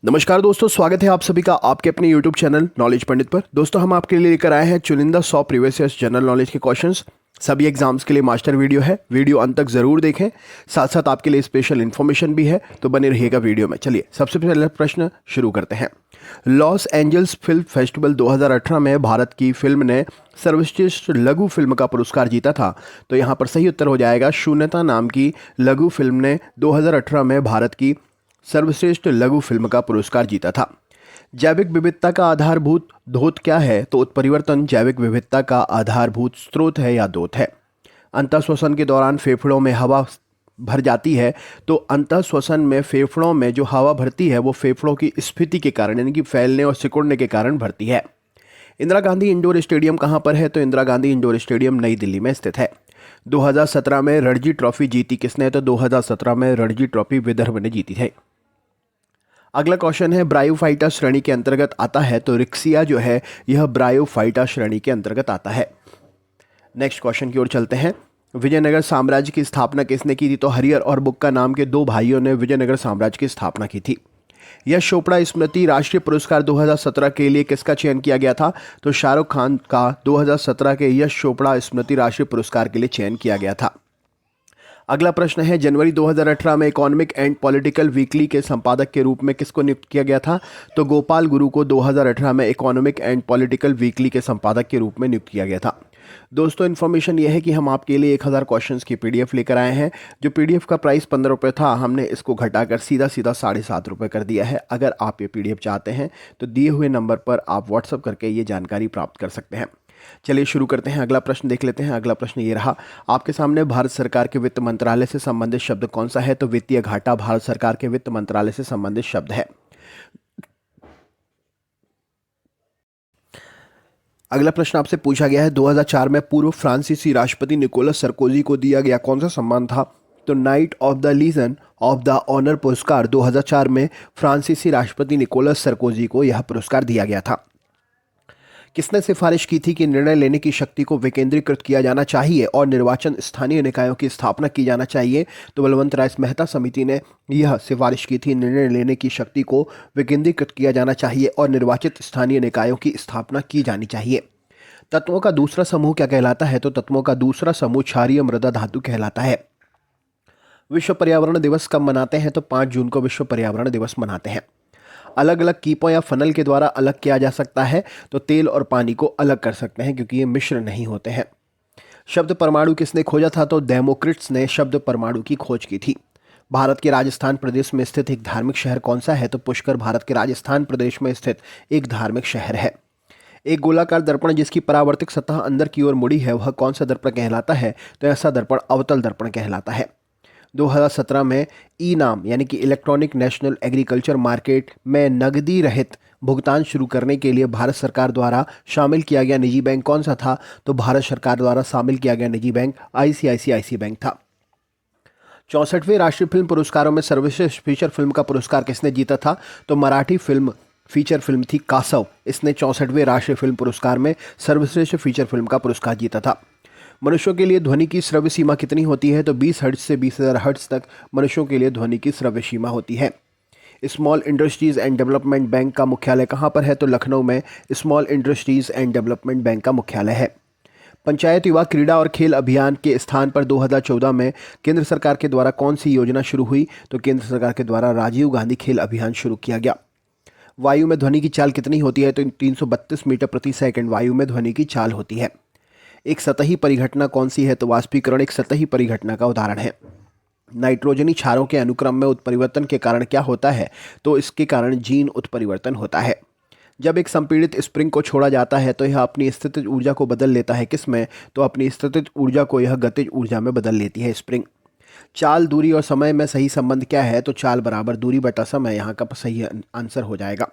नमस्कार दोस्तों, स्वागत है आप सभी का आपके अपने YouTube चैनल नॉलेज पंडित पर। दोस्तों, हम आपके लिए लेकर आए हैं चुनिंदा 100 प्रीवियस ईयर जनरल नॉलेज के क्वेश्चंस। सभी एग्जाम्स के लिए मास्टर वीडियो है, वीडियो अंत तक जरूर देखें। साथ साथ आपके लिए स्पेशल इन्फॉर्मेशन भी है, तो बने रहिएगा वीडियो में। चलिए सबसे पहले प्रश्न शुरू करते हैं। लॉस एंजल्स फिल्म फेस्टिवल 2018 में भारत की फिल्म ने सर्वश्रेष्ठ लघु फिल्म का पुरस्कार जीता था। तो यहाँ पर सही उत्तर हो जाएगा शून्यता नाम की लघु फिल्म ने 2018 में भारत की सर्वश्रेष्ठ लघु फिल्म का पुरस्कार जीता था। जैविक विविधता का आधारभूत स्रोत क्या है? तो उत्परिवर्तन जैविक विविधता का आधारभूत स्रोत है या स्रोत है। अंतःश्वसन के दौरान फेफड़ों में हवा भर जाती है, तो अंतःश्वसन में फेफड़ों में जो हवा भरती है वो फेफड़ों की स्फीति के कारण यानी कि फैलने और सिकुड़ने के कारण भरती है। इंदिरा गांधी इंडोर स्टेडियम कहाँ पर है? तो इंदिरा गांधी इंडोर स्टेडियम नई दिल्ली में स्थित है। 2017 में रणजी ट्रॉफी जीती किसने? तो 2017 में रणजी ट्रॉफी विदर्भ ने जीती है। अगला क्वेश्चन है ब्रायोफाइटा श्रेणी के अंतर्गत आता है, तो रिक्सिया जो है यह ब्रायोफाइटा श्रेणी के अंतर्गत आता है। नेक्स्ट क्वेश्चन की ओर चलते हैं। विजयनगर साम्राज्य की स्थापना किसने की थी? तो हरिहर और बुक्का नाम के दो भाइयों ने विजयनगर साम्राज्य की स्थापना की थी। यश चोपड़ा स्मृति राष्ट्रीय पुरस्कार 2017 के लिए किसका चयन किया गया था? तो शाहरुख खान का 2017 के यश चोपड़ा स्मृति राष्ट्रीय पुरस्कार के लिए चयन किया गया था। अगला प्रश्न है जनवरी 2018 में इकोनॉमिक एंड पॉलिटिकल वीकली के संपादक के रूप में किसको नियुक्त किया गया था? तो गोपाल गुरु को 2018 में इकोनॉमिक एंड पॉलिटिकल वीकली के संपादक के रूप में नियुक्त किया गया था। दोस्तों, इन्फॉर्मेशन ये है कि हम आपके लिए 1000 क्वेश्चंस की पीडीएफ लेकर आए हैं। जो पीडीएफ का प्राइस 15 रुपये था, हमने इसको घटाकर सीधा 7.5 रुपये कर दिया है। अगर आप ये पीडीएफ चाहते हैं तो दिए हुए नंबर पर आप व्हाट्सअप करके ये जानकारी प्राप्त कर सकते हैं। चलिए शुरू करते हैं, अगला प्रश्न देख लेते हैं। अगला प्रश्न ये रहा आपके सामने। भारत सरकार के वित्त मंत्रालय से संबंधित शब्द कौन सा है? तो वित्तीय घाटा भारत सरकार के वित्त मंत्रालय से संबंधित शब्द है। अगला प्रश्न आपसे पूछा गया है 2004 में पूर्व फ्रांसीसी राष्ट्रपति निकोलस सरकोजी को दिया गया कौन सा सम्मान था? तो knight of the legion of the honour पुरस्कार 2004 में फ्रांसीसी राष्ट्रपति निकोलस सरकोजी को यह पुरस्कार दिया गया था। किसने सिफारिश की थी कि निर्णय लेने की शक्ति को विकेंद्रीकृत किया जाना चाहिए और निर्वाचन स्थानीय निकायों की स्थापना की जाना चाहिए? तो बलवंत राय मेहता समिति ने यह सिफारिश की थी, निर्णय लेने की शक्ति को विकेंद्रीकृत किया जाना चाहिए और निर्वाचित स्थानीय निकायों की स्थापना की जानी चाहिए। तत्वों का दूसरा समूह क्या कहलाता है? तो तत्वों का दूसरा समूह क्षारीय मृदा धातु कहलाता है। विश्व पर्यावरण दिवस कब मनाते हैं? तो 5 जून को विश्व पर्यावरण दिवस मनाते हैं। अलग अलग कीपों या फनल के द्वारा अलग किया जा सकता है, तो तेल और पानी को अलग कर सकते हैं क्योंकि ये मिश्र नहीं होते हैं। शब्द परमाणु किसने खोजा था? तो डेमोक्रिट्स ने शब्द परमाणु की खोज की थी। भारत के राजस्थान प्रदेश में स्थित एक धार्मिक शहर कौन सा है? तो पुष्कर भारत के राजस्थान प्रदेश में स्थित एक धार्मिक शहर है। एक गोलाकार दर्पण जिसकी परावर्तिक सतह अंदर की ओर मुड़ी है वह कौन सा दर्पण कहलाता है? तो ऐसा दर्पण अवतल दर्पण कहलाता है। 2017 में ई नाम यानी कि इलेक्ट्रॉनिक नेशनल एग्रीकल्चर मार्केट में नकदी रहित भुगतान शुरू करने के लिए भारत सरकार द्वारा शामिल किया गया निजी बैंक कौन सा था? तो भारत सरकार द्वारा शामिल किया गया निजी बैंक आईसीआईसीआई बैंक था। 64वें राष्ट्रीय फिल्म पुरस्कारों में सर्वश्रेष्ठ फीचर फिल्म का पुरस्कार किसने जीता था? तो मराठी फिल्म फीचर फिल्म थी कासव। इसने 64वें राष्ट्रीय फिल्म पुरस्कार में सर्वश्रेष्ठ फीचर फिल्म का पुरस्कार जीता था। मनुष्यों के लिए ध्वनि की श्रव्य सीमा कितनी होती है? तो 20 हर्ट्ज से 20,000 हर्ट्ज तक मनुष्यों के लिए ध्वनि की श्रव्य सीमा होती है। Small industries and development bank का मुख्यालय कहाँ पर है? तो लखनऊ में small industries and development bank का मुख्यालय है। पंचायत युवा क्रीड़ा और खेल अभियान के स्थान पर 2014 में केंद्र सरकार के द्वारा कौन सी योजना शुरू हुई? तो केंद्र सरकार के द्वारा राजीव गांधी खेल अभियान शुरू किया गया। वायु में ध्वनि की चाल कितनी होती है? तो 332 मीटर प्रति सेकंड वायु में ध्वनि की चाल होती है। एक सतही परिघटना कौन सी है? तो वाष्पीकरण एक सतही परिघटना का उदाहरण है। नाइट्रोजनी क्षारों के अनुक्रम में उत्परिवर्तन के कारण क्या होता है? तो इसके कारण जीन उत्परिवर्तन होता है। जब एक संपीड़ित स्प्रिंग को छोड़ा जाता है तो यह अपनी स्थितिज ऊर्जा को बदल लेता है किसमें? तो अपनी स्थितिज ऊर्जा को यह गतिज ऊर्जा में बदल लेती है स्प्रिंग। चाल, दूरी और समय में सही संबंध क्या है? तो चाल बराबर दूरी बटा समय, यहाँ का सही आंसर हो जाएगा।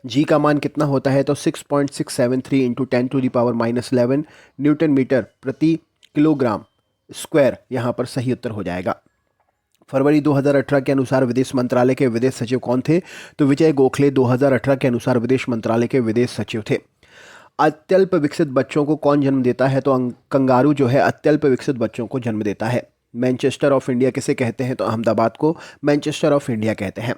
जी का मान कितना होता है? तो 6.673 इंटू 10⁻⁻11 न्यूटन मीटर प्रति किलोग्राम स्क्वायर, यहाँ पर सही उत्तर हो जाएगा। फरवरी 2018 के अनुसार विदेश मंत्रालय के विदेश सचिव कौन थे? तो विजय गोखले 2018 के अनुसार विदेश मंत्रालय के विदेश सचिव थे। अत्यल्प विकसित बच्चों को कौन जन्म देता है? तो कंगारू जो है अत्यल्प विकसित बच्चों को जन्म देता है। मैनचेस्टर ऑफ इंडिया किसे कहते हैं? तो अहमदाबाद को मैनचेस्टर ऑफ इंडिया कहते हैं।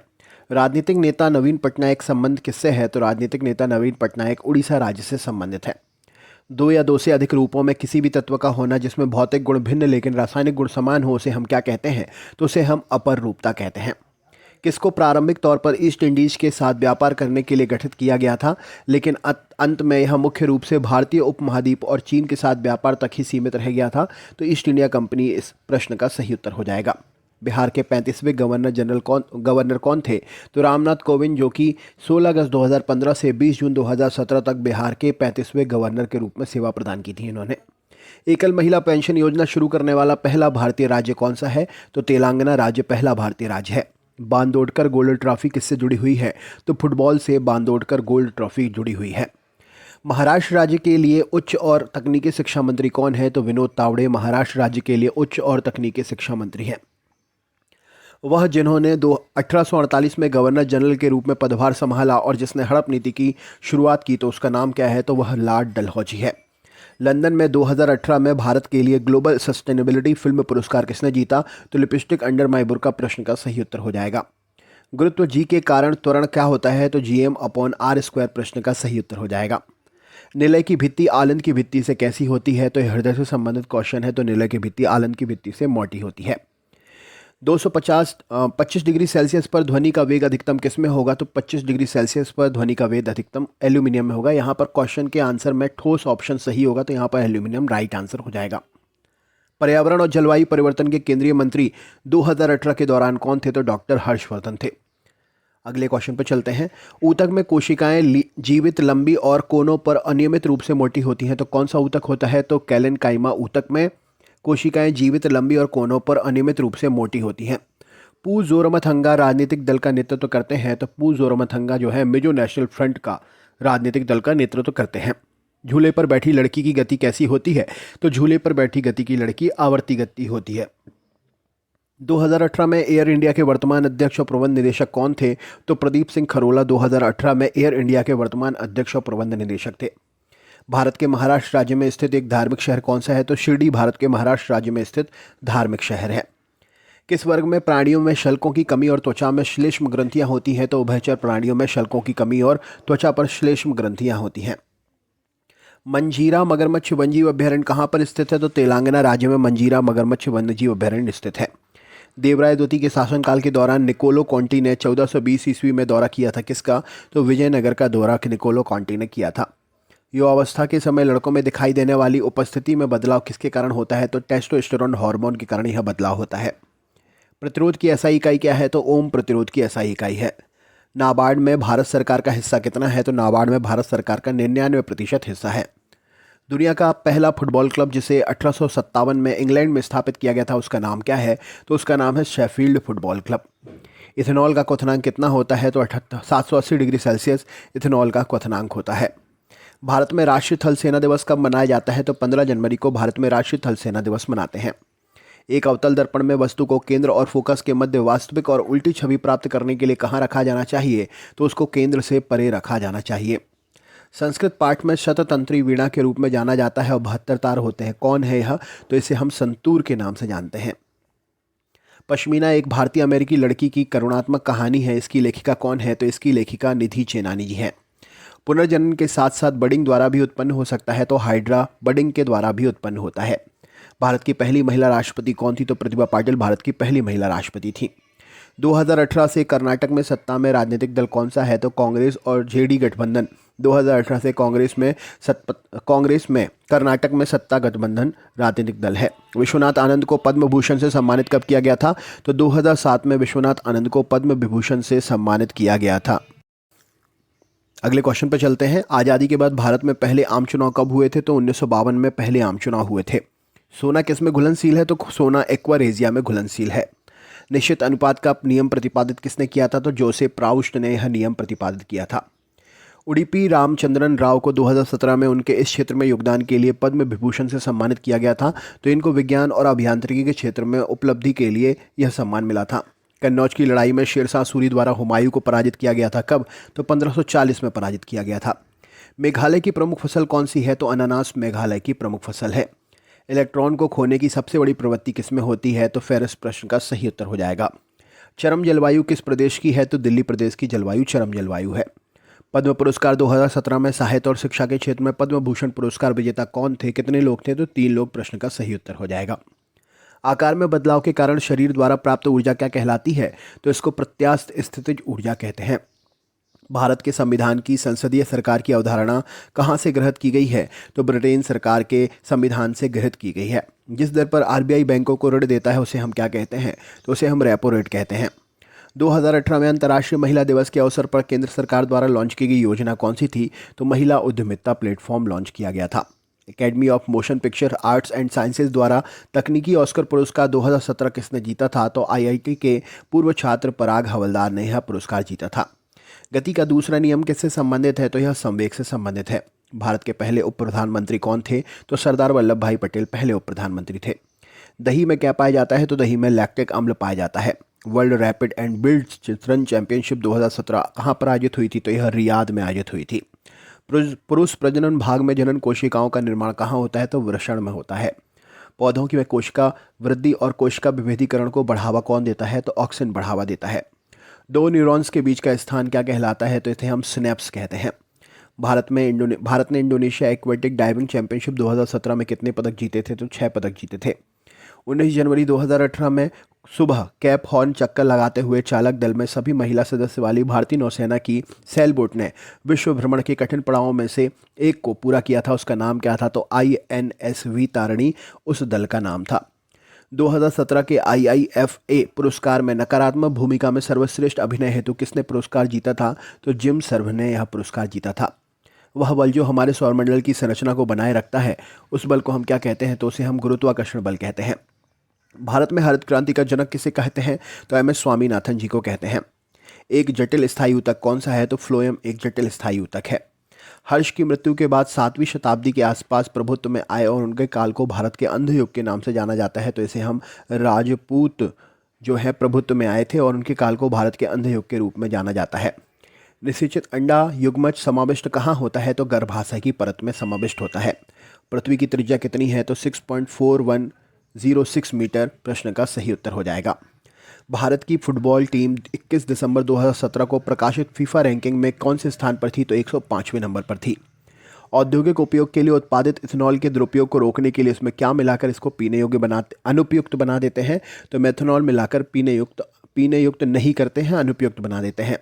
राजनीतिक नेता नवीन पटनायक संबंध किससे है? तो राजनीतिक नेता नवीन पटनायक उड़ीसा राज्य से संबंधित है। दो या दो से अधिक रूपों में किसी भी तत्व का होना जिसमें भौतिक गुण भिन्न लेकिन रासायनिक गुण समान हो उसे हम क्या कहते हैं? तो उसे हम अपर रूपता कहते हैं। किसको प्रारंभिक तौर पर ईस्ट इंडीज के साथ व्यापार करने के लिए गठित किया गया था, लेकिन अंत में यह मुख्य रूप से भारतीय उपमहाद्वीप और चीन के साथ व्यापार तक ही सीमित रह गया था? तो ईस्ट इंडिया कंपनी इस प्रश्न का सही उत्तर हो जाएगा। बिहार के 35वें गवर्नर कौन थे? तो रामनाथ कोविंद, जो कि 16 अगस्त 2015 से 20 जून 2017 तक बिहार के 35वें गवर्नर के रूप में सेवा प्रदान की थी इन्होंने। एकल महिला पेंशन योजना शुरू करने वाला पहला भारतीय राज्य कौन सा है? तो तेलंगाना राज्य पहला भारतीय राज्य है। बांदोडकर गोल्ड ट्रॉफी किससे जुड़ी हुई है? तो फुटबॉल से बांदोडकर गोल्ड ट्रॉफी जुड़ी हुई है। महाराष्ट्र राज्य के लिए उच्च और तकनीकी शिक्षा मंत्री कौन है? तो विनोद तावड़े महाराष्ट्र राज्य के लिए उच्च और तकनीकी शिक्षा मंत्री है। वह जिन्होंने 1848 में गवर्नर जनरल के रूप में पदभार संभाला और जिसने हड़प नीति की शुरुआत की, तो उसका नाम क्या है? तो वह लॉर्ड डलहौजी है। लंदन में 2018 में भारत के लिए ग्लोबल सस्टेनेबिलिटी फिल्म पुरस्कार किसने जीता? तो लिपस्टिक अंडर माई बुर्का प्रश्न का सही उत्तर हो जाएगा। गुरुत्व जी के कारण त्वरण क्या होता है? तो gm/r² प्रश्न का सही उत्तर हो जाएगा। निलय की भित्ति आलंद की भित्ति से कैसी होती है? तो हृदय से संबंधित क्वेश्चन है। तो निलय की भित्ति आलंद की भित्ति से मोटी होती है। 25 डिग्री सेल्सियस पर ध्वनि का वेग अधिकतम किस में होगा? तो 25 डिग्री सेल्सियस पर ध्वनि का वेग अधिकतम एल्यूमिनियम में होगा। यहाँ पर क्वेश्चन के आंसर में ठोस ऑप्शन सही होगा, तो यहाँ पर एल्यूमिनियम राइट आंसर हो जाएगा। पर्यावरण और जलवायु परिवर्तन के केंद्रीय मंत्री 2018 के दौरान कौन थे? तो डॉक्टर हर्षवर्धन थे। अगले क्वेश्चन पर चलते हैं। ऊतक में कोशिकाएं जीवित, लंबी और कोनों पर अनियमित रूप से मोटी होती हैं, तो कौन सा ऊतक होता है? तो कैलेनकाइमा ऊतक में कोशिकाएं जीवित, लंबी और कोनों पर अनियमित रूप से मोटी होती हैं। पू जोरामथंगा राजनीतिक दल का नेतृत्व करते हैं, तो पू जोरामथंगा जो है मिजो नेशनल फ्रंट का राजनीतिक दल का नेतृत्व करते हैं। झूले पर बैठी लड़की की गति कैसी होती है? तो झूले पर बैठी गति की लड़की आवर्ती गति होती है। 2018 में एयर इंडिया के वर्तमान अध्यक्ष और प्रबंध निदेशक कौन थे? तो प्रदीप सिंह खरोला 2018 में एयर इंडिया के वर्तमान अध्यक्ष और प्रबंध निदेशक थे। भारत के महाराष्ट्र राज्य में स्थित एक धार्मिक शहर कौन सा है? तो शिरडी भारत के महाराष्ट्र राज्य में स्थित धार्मिक शहर है। किस वर्ग में प्राणियों में शल्कों की कमी और त्वचा में श्लेष्म ग्रंथियां होती हैं? तो उभयचर प्राणियों में शल्कों की कमी और त्वचा पर श्लेष्म ग्रंथियां होती हैं। मंजीरा मगरमच्छ वन्यजीव अभ्यारण्य कहाँ पर स्थित है? तो तेलंगाना राज्य में मंजीरा मगरमच्छ वन्यजीव अभ्यारण्य स्थित है। देवराय द्वितीय के शासनकाल के दौरान निकोलो कॉन्टी ने 1420 ईस्वी में दौरा किया था किसका? तो विजयनगर का दौरा निकोलो कॉन्टी ने किया था। युवावस्था के समय लड़कों में दिखाई देने वाली उपस्थिति में बदलाव किसके कारण होता है? तो टेस्टोस्टेरोन हार्मोन के कारण यह बदलाव होता है। प्रतिरोध की एसआई इकाई क्या है? तो ओम प्रतिरोध की एसआई इकाई है। नाबार्ड में भारत सरकार का हिस्सा कितना है? तो नाबार्ड में भारत सरकार का 99% हिस्सा है। दुनिया का पहला फुटबॉल क्लब जिसे 1857 में इंग्लैंड में स्थापित किया गया था, उसका नाम क्या है? तो उसका नाम है शेफील्ड फुटबॉल क्लब। इथेनॉल का क्वथनांक कितना होता है? तो 780 डिग्री सेल्सियस इथेनॉल का क्वथनांक होता है। भारत में राष्ट्रीय थल सेना दिवस कब मनाया जाता है? तो 15 जनवरी को भारत में राष्ट्रीय थल सेना दिवस मनाते हैं। एक अवतल दर्पण में वस्तु को केंद्र और फोकस के मध्य वास्तविक और उल्टी छवि प्राप्त करने के लिए कहाँ रखा जाना चाहिए? तो उसको केंद्र से परे रखा जाना चाहिए। संस्कृत पाठ में शततंत्री वीणा के रूप में जाना जाता है और 72 तार होते हैं। कौन है यह? तो इसे हम संतूर के नाम से जानते हैं। पश्मीना एक भारतीय अमेरिकी लड़की की करुणात्मक कहानी है। इसकी लेखिका कौन है? तो इसकी लेखिका निधि चेनानी जी है। पुनर्जनन के साथ साथ बडिंग द्वारा भी उत्पन्न हो सकता है, तो हाइड्रा बडिंग के द्वारा भी उत्पन्न होता है। भारत की पहली महिला राष्ट्रपति कौन थी? तो प्रतिभा पाटिल भारत की पहली महिला राष्ट्रपति थी। 2018 से कर्नाटक में सत्ता में राजनीतिक दल कौन सा है? तो कांग्रेस और जेडी गठबंधन। 2018 से कांग्रेस में कर्नाटक में सत्ता गठबंधन राजनीतिक दल है। विश्वनाथ आनंद को पद्म भूषण से सम्मानित कब किया गया था? तो 2007 में विश्वनाथ आनंद को पद्म विभूषण से सम्मानित किया गया था। अगले क्वेश्चन पर चलते हैं। आज़ादी के बाद भारत में पहले आम चुनाव कब हुए थे? तो 1952 में पहले आम चुनाव हुए थे। सोना किस में घुलनशील है? तो सोना एक्वारेजिया में घुलनशील है। निश्चित अनुपात का नियम प्रतिपादित किसने किया था? तो जोसेफ प्राउस्ट ने यह नियम प्रतिपादित किया था। उडुपी रामचंद्रन राव को 2017 में उनके इस क्षेत्र में योगदान के लिए पद्म विभूषण से सम्मानित किया गया था। तो इनको विज्ञान और अभियांत्रिकी के क्षेत्र में उपलब्धि के लिए यह सम्मान मिला था। कन्नौज की लड़ाई में शेरशाह सूरी द्वारा हुमायूं को पराजित किया गया था। कब? तो 1540 में पराजित किया गया था। मेघालय की प्रमुख फसल कौन सी है? तो अनानास मेघालय की प्रमुख फसल है। इलेक्ट्रॉन को खोने की सबसे बड़ी प्रवृत्ति किसमें होती है? तो फेरस प्रश्न का सही उत्तर हो जाएगा। चरम जलवायु किस प्रदेश की है? तो दिल्ली प्रदेश की जलवायु चरम जलवायु है। पद्म पुरस्कार 2017 में साहित्य और शिक्षा के क्षेत्र में पद्म भूषण पुरस्कार विजेता कौन थे? कितने लोग थे? तो 3 लोग प्रश्न का सही उत्तर हो जाएगा। आकार में बदलाव के कारण शरीर द्वारा प्राप्त ऊर्जा क्या कहलाती है? तो इसको प्रत्यास्थ स्थितिज ऊर्जा कहते हैं। भारत के संविधान की संसदीय सरकार की अवधारणा कहाँ से ग्रहित की गई है? तो ब्रिटेन सरकार के संविधान से ग्रहित की गई है। जिस दर पर आरबीआई बैंकों को ऋण देता है उसे हम क्या कहते हैं? तो उसे हम रेपो रेट कहते हैं। 2018 में अंतर्राष्ट्रीय महिला दिवस के अवसर पर केंद्र सरकार द्वारा लॉन्च की गई योजना कौन सी थी? तो महिला उद्यमिता प्लेटफॉर्म लॉन्च किया गया था। Academy of motion picture arts and sciences द्वारा तकनीकी ऑस्कर पुरस्कार 2017 किसने जीता था? तो आईआईटी के पूर्व छात्र पराग हवलदार ने यह पुरस्कार जीता था। गति का दूसरा नियम किससे संबंधित है? तो यह संवेग से संबंधित है। भारत के पहले उप प्रधानमंत्री कौन थे? तो सरदार वल्लभ भाई पटेल पहले उप प्रधानमंत्री थे। दही में क्या पाया जाता है? तो दही में लैक्टिक अम्ल पाया जाता है। World rapid and build children championship 2017 कहाँ पर आयोजित हुई थी? तो यह रियाद में आयोजित हुई थी। पुरुष प्रजनन भाग में जनन कोशिकाओं का निर्माण कहाँ होता है? तो वृषण में होता है। पौधों की कोशिका वृद्धि और कोशिका विभेदीकरण को बढ़ावा कौन देता है? तो ऑक्सिन बढ़ावा देता है। दो न्यूरॉन्स के बीच का स्थान क्या कहलाता है? तो इसे हम सिनेप्स कहते हैं। भारत ने इंडोनेशिया एक्वेटिक डाइविंग चैंपियनशिप 2017 में कितने पदक जीते थे? तो 6 पदक जीते थे। 19 जनवरी 2018 में सुबह कैप हॉर्न चक्कर लगाते हुए चालक दल में सभी महिला सदस्य वाली भारतीय नौसेना की सेल बोट ने विश्व भ्रमण के कठिन पड़ावों में से एक को पूरा किया था। उसका नाम क्या था? तो INSV तारिणी उस दल का नाम था। 2017 के IIFA पुरस्कार में नकारात्मक भूमिका में सर्वश्रेष्ठ अभिनय हेतु किसने पुरस्कार जीता था? तो जिम सर्व ने यह पुरस्कार जीता था। वह बल जो हमारे सौरमंडल की संरचना को बनाए रखता है उस बल को हम क्या कहते हैं? तो उसे हम गुरुत्वाकर्षण बल कहते हैं। भारत में हरित क्रांति का जनक किसे कहते हैं? तो MS स्वामीनाथन जी को कहते हैं। एक जटिल स्थायी ऊतक कौन सा है? तो फ्लोएम एक जटिल स्थायी ऊतक है। हर्ष की मृत्यु के बाद 7वीं शताब्दी के आसपास प्रभुत्व में आए और उनके काल को भारत के अंध युग के नाम से जाना जाता है। तो इसे हम राजपूत जो है प्रभुत्व में आए थे और उनके काल को भारत के अंध युग के रूप में जाना जाता है। निषेचित अंडा युग्मज समाविष्ट कहाँ होता है? तो गर्भाशय की परत में समाविष्ट होता है। पृथ्वी की त्रिज्या कितनी है? तो 6.4106 मीटर प्रश्न का सही उत्तर हो जाएगा। भारत की फुटबॉल टीम 21 दिसंबर 2017 को प्रकाशित फीफा रैंकिंग में कौन से स्थान पर थी? तो 105वें नंबर पर थी। औद्योगिक उपयोग के लिए उत्पादित इथेनॉल के दुरुपयोग को रोकने के लिए इसमें क्या मिलाकर इसको पीने योग्य अनुपयुक्त बना देते हैं? तो मेथनॉल मिलाकर पीने युक्त नहीं करते हैं, अनुपयुक्त बना देते हैं।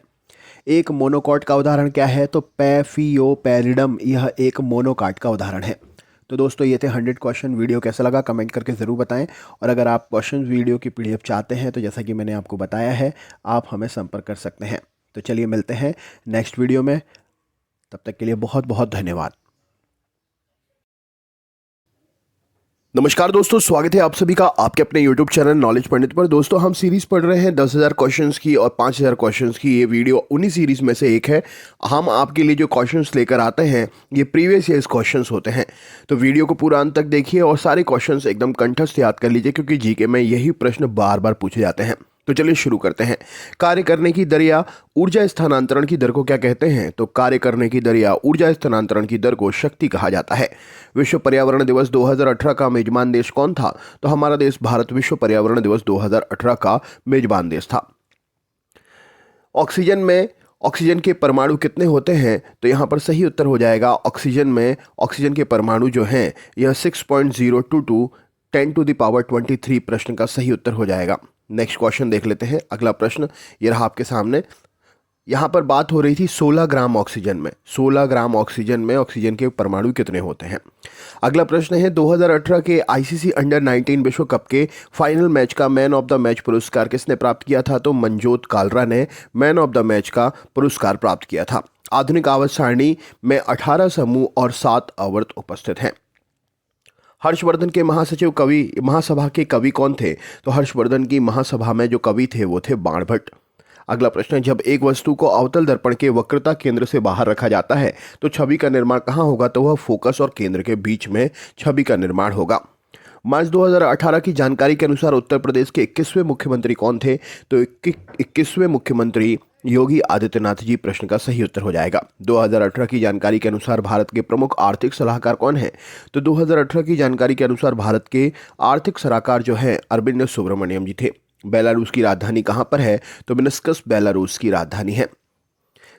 एक मोनोकॉट का उदाहरण क्या है? तो पैफियोपेरिडम यह एक मोनोकॉट का उदाहरण है। तो दोस्तों ये थे 100 क्वेश्चन। वीडियो कैसा लगा कमेंट करके ज़रूर बताएं और अगर आप क्वेश्चन वीडियो की PDF चाहते हैं तो जैसा कि मैंने आपको बताया है आप हमें संपर्क कर सकते हैं। तो चलिए मिलते हैं नेक्स्ट वीडियो में, तब तक के लिए बहुत बहुत धन्यवाद। नमस्कार दोस्तों, स्वागत है आप सभी का आपके अपने YouTube चैनल नॉलेज पंडित पर। दोस्तों हम सीरीज पढ़ रहे हैं 10,000 क्वेश्चंस की और 5,000 क्वेश्चंस की। ये वीडियो उन्हीं सीरीज में से एक है। हम आपके लिए जो क्वेश्चंस लेकर आते हैं ये प्रीवियस ईयर्स क्वेश्चंस होते हैं। तो वीडियो को पूरा अंत तक देखिए और सारे क्वेश्चंस एकदम कंठस्थ याद कर लीजिए क्योंकि जीके में यही प्रश्न बार बार पूछे जाते हैं। तो चलिए शुरू करते हैं। कार्य करने की दर या ऊर्जा स्थानांतरण की दर को क्या कहते हैं? तो कार्य करने की दर या ऊर्जा स्थानांतरण की दर को शक्ति कहा जाता है। विश्व पर्यावरण दिवस 2018 का मेजबान देश कौन था? तो हमारा देश भारत विश्व पर्यावरण दिवस 2018 का मेजबान देश था। ऑक्सीजन के परमाणु कितने होते हैं? तो यहाँ पर सही उत्तर हो जाएगा ऑक्सीजन के परमाणु जो हैं यह 6.022 10⁻23 प्रश्न का सही उत्तर हो जाएगा। नेक्स्ट क्वेश्चन देख लेते हैं। अगला प्रश्न ये रहा आपके सामने। यहाँ पर बात हो रही थी 16 ग्राम ऑक्सीजन में। 16 ग्राम ऑक्सीजन में ऑक्सीजन के परमाणु कितने होते हैं? अगला प्रश्न है 2018 के ICC अंडर 19 विश्व कप के फाइनल मैच का मैन ऑफ द मैच पुरस्कार किसने प्राप्त किया था? तो मनजोत कालरा ने मैन ऑफ द मैच का पुरस्कार प्राप्त किया था। आधुनिक आवर्त सारणी में 18 समूह और 7 आवर्त उपस्थित हैं। हर्षवर्धन के महासभा के कवि कौन थे? तो हर्षवर्धन की महासभा में जो कवि थे वो थे बाणभट्ट। अगला प्रश्न है जब एक वस्तु को अवतल दर्पण के वक्रता केंद्र से बाहर रखा जाता है तो छवि का निर्माण कहाँ होगा? तो वह फोकस और केंद्र के बीच में छवि का निर्माण होगा। मार्च 2018 की जानकारी के अनुसार उत्तर प्रदेश के 21वें मुख्यमंत्री कौन थे? तो 21वें मुख्यमंत्री योगी आदित्यनाथ जी प्रश्न का सही उत्तर हो जाएगा। 2018 की जानकारी के अनुसार भारत के प्रमुख आर्थिक सलाहकार कौन है? तो 2018 की जानकारी के अनुसार भारत के आर्थिक सलाहकार जो है अरविंद सुब्रमण्यम जी थे। बेलारूस की राजधानी कहाँ पर है? तो मिन्स्क बेलारूस की राजधानी है।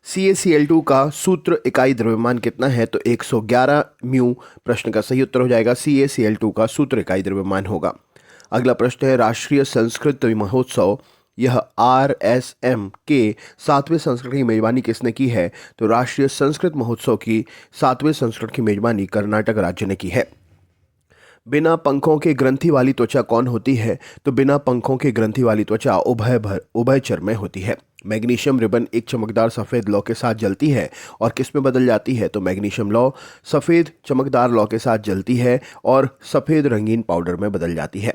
CaCl2 का सूत्र इकाई द्रव्यमान कितना है? तो 111 म्यू प्रश्न का सही उत्तर हो जाएगा। CaCl2 का सूत्र इकाई द्रव्यमान होगा। अगला प्रश्न है राष्ट्रीय संस्कृत महोत्सव, यह RSM के 7वें संस्करण की मेजबानी किसने की है? तो राष्ट्रीय संस्कृत महोत्सव की 7वें संस्करण की मेजबानी कर्नाटक राज्य ने की है। बिना पंखों के ग्रंथि वाली त्वचा कौन होती है? तो बिना पंखों के ग्रंथि वाली त्वचा उभयचर में होती है। मैग्नीशियम रिबन एक चमकदार सफ़ेद लौ के साथ जलती है और किस में बदल जाती है? तो मैग्नीशियम लौ सफ़ेद चमकदार लौ के साथ जलती है और सफ़ेद रंगीन पाउडर में बदल जाती है।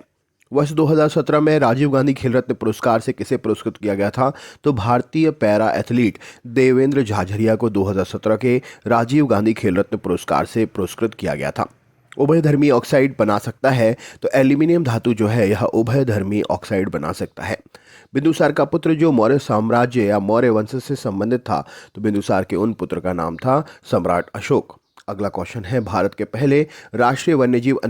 वर्ष 2017 में राजीव गांधी खेल रत्न पुरस्कार से किसे पुरस्कृत किया गया था? तो भारतीय पैरा एथलीट देवेंद्र झाझरिया को 2017 के राजीव गांधी खेल रत्न पुरस्कार से पुरस्कृत किया गया था। उभयधर्मी ऑक्साइड बना सकता है? तो एल्यूमिनियम धातु जो है यह उभयधर्मी ऑक्साइड बना सकता है। बिंदुसार का पुत्र जो मौर्य साम्राज्य या मौर्य वंश से संबंधित था, तो बिंदुसार के उन पुत्र का नाम था सम्राट अशोक। अगला क्वेश्चन है भारत के पहले राष्ट्रीय वन्यजीव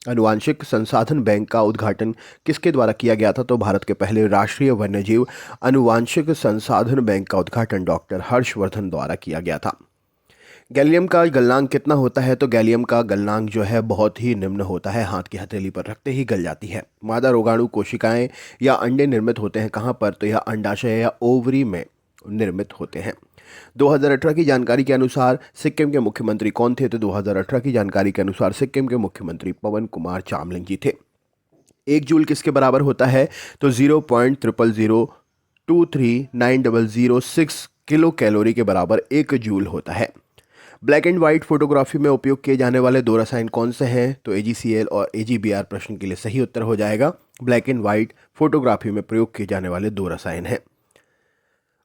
अनुवांशिक संसाधन बैंक का उद्घाटन किसके द्वारा किया गया था? तो भारत के पहले राष्ट्रीय वन्यजीव अनुवांशिक संसाधन बैंक का उद्घाटन डॉक्टर हर्षवर्धन द्वारा किया गया था। गैलियम का गलनांक कितना होता है? तो गैलियम का गलनांक जो है बहुत ही निम्न होता है, हाथ की हथेली पर रखते ही गल जाती है। मादा रोगाणु कोशिकाएं या अंडे निर्मित होते हैं कहाँ पर? तो यह अंडाशय या ओवरी में निर्मित होते हैं। 2018 की जानकारी के अनुसार सिक्किम के मुख्यमंत्री कौन थे? तो 2018 की जानकारी के अनुसार सिक्किम के मुख्यमंत्री पवन कुमार चामलिंग जी थे। 1 जूल किसके बराबर होता है? तो 0.00023906 किलो कैलोरी के बराबर 1 जूल होता है। ब्लैक एंड व्हाइट फोटोग्राफी में उपयोग किए जाने वाले दो रसायन कौन से हैं? तो AgCl और AgBr प्रश्न के लिए सही उत्तर हो जाएगा। ब्लैक एंड व्हाइट फोटोग्राफी में प्रयोग किए जाने वाले दो रसायन हैं।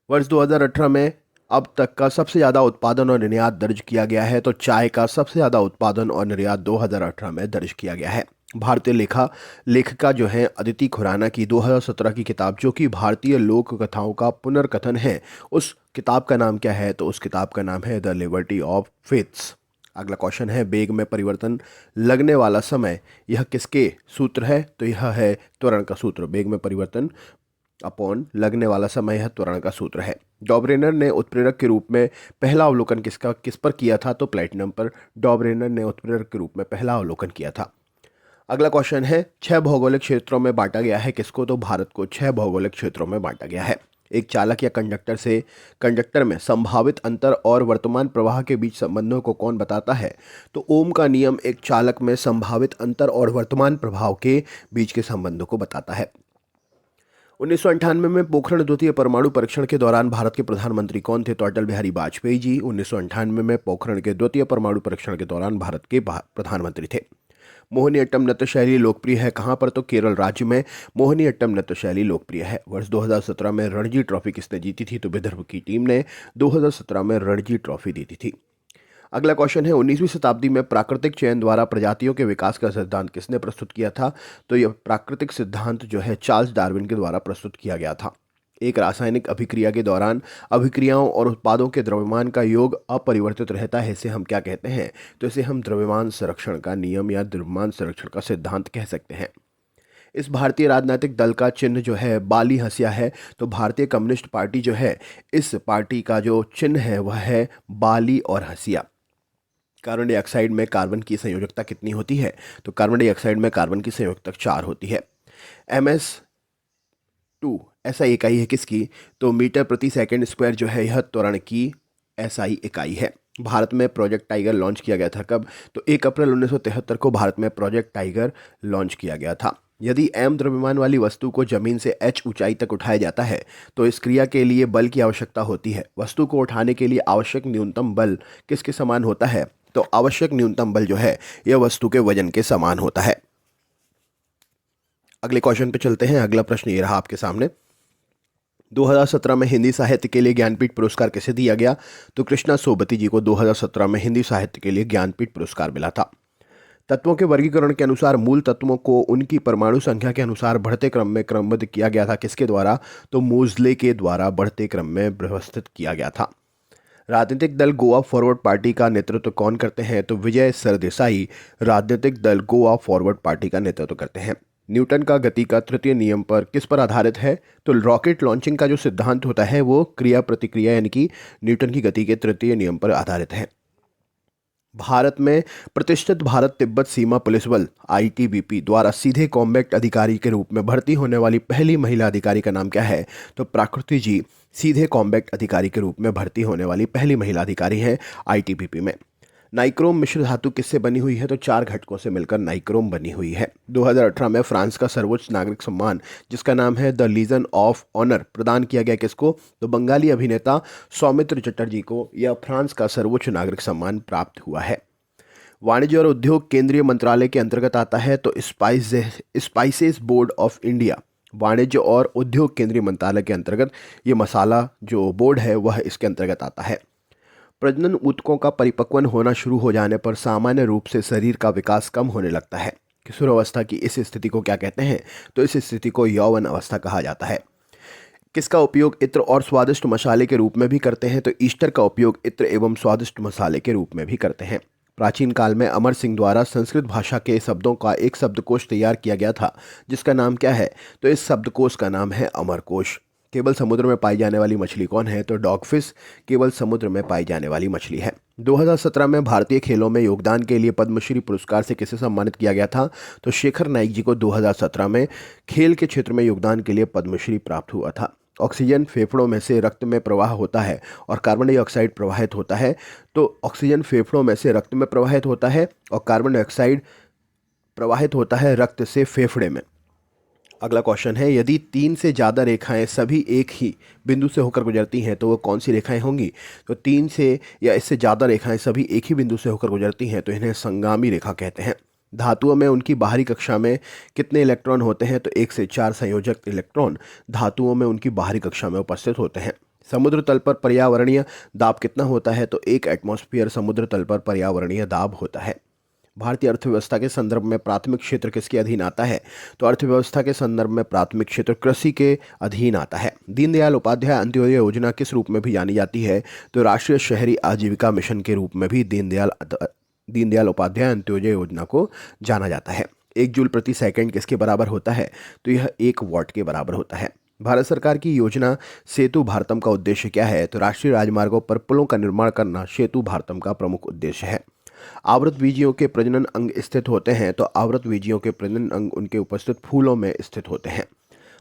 वर्ष 2018 में अब तक का सबसे ज़्यादा उत्पादन और निर्यात दर्ज किया गया है। तो चाय का सबसे ज़्यादा उत्पादन और निर्यात 2018 में दर्ज किया गया है। भारतीय लेखिका जो है अदिति खुराना की 2017 की किताब जो कि भारतीय लोक कथाओं का पुनर्कथन है, उस किताब का नाम क्या है? तो उस किताब का नाम है द लिबर्टी ऑफ फेथ्स। अगला क्वेश्चन है वेग में परिवर्तन लगने वाला समय, यह किसके सूत्र है? तो यह है त्वरण का सूत्र। वेग में परिवर्तन अपॉन लगने वाला समय यह त्वरण का सूत्र है। डॉबरेनर ने उत्प्रेरक के रूप में पहला अवलोकन किस पर किया था? तो प्लेटिनम पर डॉबरेनर ने उत्प्रेरक के रूप में पहला अवलोकन किया था। अगला क्वेश्चन है 6 भौगोलिक क्षेत्रों में बांटा गया है किसको? तो भारत को 6 भौगोलिक क्षेत्रों में बांटा गया है। एक चालक या कंडक्टर में संभावित अंतर और वर्तमान प्रवाह के बीच संबंधों को कौन बताता है? तो ओम का नियम एक चालक में संभावित अंतर और वर्तमान प्रभाव के बीच के संबंधों को बताता है। 1998 में पोखरण द्वितीय परमाणु परीक्षण के दौरान भारत के प्रधानमंत्री कौन थे? तो अटल बिहारी वाजपेयी जी 1998 में पोखरण के द्वितीय परमाणु परीक्षण के दौरान भारत के प्रधानमंत्री थे। मोहिनीअट्टम नृत्य शैली लोकप्रिय है कहाँ पर? तो केरल राज्य में मोहिनीअट्टम नृत्य शैली लोकप्रिय है। वर्ष 2017 में रणजी ट्रॉफी किसने जीती थी? तो विदर्भ की टीम ने 2017 में रणजी ट्रॉफी जीती थी। अगला क्वेश्चन है 19वीं शताब्दी में प्राकृतिक चयन द्वारा प्रजातियों के विकास का सिद्धांत किसने प्रस्तुत किया था? तो यह प्राकृतिक सिद्धांत जो है चार्ल्स डार्विन के द्वारा प्रस्तुत किया गया था। एक रासायनिक अभिक्रिया के दौरान अभिक्रियाओं और उत्पादों के द्रव्यमान का योग अपरिवर्तित रहता है, इसे हम क्या कहते हैं? तो इसे हम द्रव्यमान संरक्षण का नियम या द्रव्यमान संरक्षण का सिद्धांत कह सकते हैं। इस भारतीय राजनीतिक दल का चिन्ह जो है बाली हंसिया है। तो भारतीय कम्युनिस्ट पार्टी जो है, इस पार्टी का जो चिन्ह है वह है बाली और हंसिया। कार्बन डाइऑक्साइड में कार्बन की संयोजकता कितनी होती है? तो कार्बन डाइऑक्साइड में कार्बन की संयोजकता 4 होती है। MS2 SI इकाई है किसकी? तो मीटर प्रति सेकंड स्क्वायर जो है यह त्वरण की SI इकाई है। भारत में प्रोजेक्ट टाइगर लॉन्च किया गया था कब? तो 1 अप्रैल 1973 को भारत में प्रोजेक्ट टाइगर लॉन्च किया गया था। यदि m द्रव्यमान वाली वस्तु को जमीन से h ऊंचाई तक उठाया जाता है तो इस क्रिया के लिए बल की आवश्यकता होती है। वस्तु को उठाने के लिए आवश्यक न्यूनतम बल किसके समान होता है? तो आवश्यक न्यूनतम बल जो है यह वस्तु के वजन के समान होता है। अगले क्वेश्चन पे चलते हैं। अगला प्रश्न ये रहा आपके सामने। 2017 में हिंदी साहित्य के लिए ज्ञानपीठ पुरस्कार किसे दिया गया? तो कृष्णा सोबती जी को 2017 में हिंदी साहित्य के लिए ज्ञानपीठ पुरस्कार मिला था। तत्वों के वर्गीकरण के अनुसार मूल तत्वों को उनकी परमाणु संख्या के अनुसार बढ़ते क्रम में क्रमबद्ध किया गया था किसके द्वारा? तो मोजले के द्वारा बढ़ते क्रम में व्यवस्थित किया गया था। राजनीतिक दल गोवा फॉरवर्ड पार्टी का नेतृत्व कौन करते हैं? तो विजय सरदेसाई राजनीतिक दल गोवा फॉरवर्ड पार्टी का नेतृत्व करते हैं। न्यूटन का गति का तृतीय नियम पर किस पर आधारित है? तो रॉकेट लॉन्चिंग का जो सिद्धांत होता है वो क्रिया प्रतिक्रिया यानी कि न्यूटन की गति के तृतीय नियम पर आधारित है। भारत में प्रतिष्ठित भारत तिब्बत सीमा पुलिस बल आईटीबीपी द्वारा सीधे कॉम्बैट अधिकारी के रूप में भर्ती होने वाली पहली महिला अधिकारी का नाम क्या है? तो प्राकृति जी सीधे कॉम्बैट अधिकारी के रूप में भर्ती होने वाली पहली महिला अधिकारी हैं आईटीबीपी में। नाइक्रोम मिश्र धातु किससे बनी हुई है? तो 4 घटकों से मिलकर नाइक्रोम बनी हुई है। 2018 में फ्रांस का सर्वोच्च नागरिक सम्मान जिसका नाम है द लीजन ऑफ ऑनर प्रदान किया गया किसको? तो बंगाली अभिनेता सौमित्र चटर्जी को यह फ्रांस का सर्वोच्च नागरिक सम्मान प्राप्त हुआ है। वाणिज्य और उद्योग केंद्रीय मंत्रालय के अंतर्गत आता है तो स्पाइसेस बोर्ड ऑफ इंडिया वाणिज्य और उद्योग केंद्रीय मंत्रालय के अंतर्गत ये मसाला जो बोर्ड है वह इसके अंतर्गत आता है। प्रजनन ऊतकों का परिपक्वन होना शुरू हो जाने पर सामान्य रूप से शरीर का विकास कम होने लगता है। किशोरावस्था की इस स्थिति को क्या कहते हैं? तो इस स्थिति को यौवन अवस्था कहा जाता है। किसका उपयोग इत्र और स्वादिष्ट मसाले के रूप में भी करते हैं? तो ईस्टर का उपयोग इत्र एवं स्वादिष्ट मसाले के रूप में भी करते हैं। प्राचीन काल में अमर सिंह द्वारा संस्कृत भाषा के शब्दों का एक शब्दकोश तैयार किया गया था जिसका नाम क्या है? तो इस शब्दकोश का नाम है अमरकोश। केवल समुद्र में पाई जाने वाली मछली कौन है? तो डॉगफिश केवल समुद्र में पाई जाने वाली मछली है। 2017 में भारतीय खेलों में योगदान के लिए पद्मश्री पुरस्कार से किसे सम्मानित किया गया था? तो शेखर नाइक जी को 2017 में खेल के क्षेत्र में योगदान के लिए पद्मश्री प्राप्त हुआ था। ऑक्सीजन फेफड़ों में से रक्त में प्रवाह होता है और कार्बन डाइऑक्साइड प्रवाहित होता है। तो ऑक्सीजन फेफड़ों में से रक्त में प्रवाहित होता है और कार्बन डाइऑक्साइड प्रवाहित होता है रक्त से फेफड़े में। अगला क्वेश्चन है, यदि 3 से ज़्यादा रेखाएं सभी एक ही बिंदु से होकर गुजरती हैं तो वो कौन सी रेखाएं होंगी? तो 3 से या इससे ज़्यादा रेखाएं सभी एक ही बिंदु से होकर गुजरती हैं तो इन्हें संगामी रेखा कहते हैं। धातुओं में उनकी बाहरी कक्षा में कितने इलेक्ट्रॉन होते हैं? तो 1 से 4 संयोजक इलेक्ट्रॉन धातुओं में उनकी बाहरी कक्षा में उपस्थित होते हैं। समुद्र तल पर पर्यावरणीय दाब कितना होता है? तो 1 एटमॉस्फेयर समुद्र तल पर पर्यावरणीय दाब होता है। भारतीय अर्थव्यवस्था के संदर्भ में प्राथमिक क्षेत्र किसके अधीन आता है? तो अर्थव्यवस्था के संदर्भ में प्राथमिक क्षेत्र कृषि के अधीन आता है। दीनदयाल उपाध्याय अंत्योदय योजना किस रूप में भी जानी जाती है? तो राष्ट्रीय शहरी आजीविका मिशन के रूप में भी दीनदयाल उपाध्याय अंत्योदय योजना को जाना जाता है। 1 जूल प्रति सेकंड किसके बराबर होता है? तो यह 1 वॉट के बराबर होता है। भारत सरकार की योजना सेतु भारतम का उद्देश्य क्या है? तो राष्ट्रीय राजमार्गों पर पुलों का निर्माण करना सेतु भारतम का प्रमुख उद्देश्य है। आवृतबीजियों के प्रजनन अंग स्थित होते हैं तो आवृतबीजियों के प्रजनन अंग उनके उपस्थित फूलों में स्थित होते हैं।